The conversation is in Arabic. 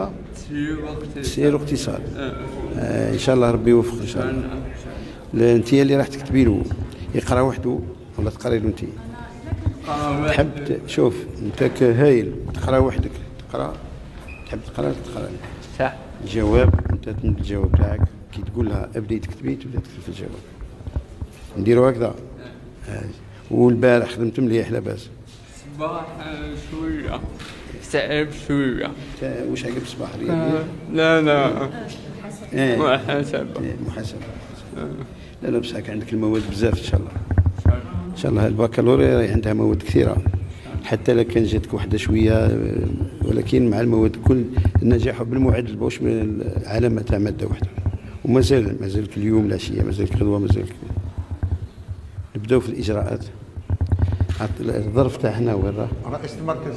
محاسبه سير واقتصاد. ان شاء الله ربي يوفق ان شاء الله. انت اللي راح تكتبي له يقرا وحده ولا تقري له انت؟ تحب شوف انت هايل تقرا وحدك، تحب تقرا صح. الجواب انت تمد الجواب تاعك كي تقول لها ابدي تكتبي تبدا تكتب في الجواب. نديروا هكذا. والبارح خدمت مليح لاباس. صباح شويه تعب شويه. واش عقب الصباح رياضية؟ لا محاسبة. لا بصح عندك المواد بزاف ان شاء الله. ان شاء الله البكالوريا عندها مواد كثيره، حتى لو كان جاتك وحده شويه، ولكن مع المواد كل النجاح بالمعدل باش من العلامه تاع ماده واحده. مازالك اليوم العشيه، مازالك غدوه، مازالك. نبداو في الاجراءات. الظرف تاعنا وين راه؟ رئيس المركز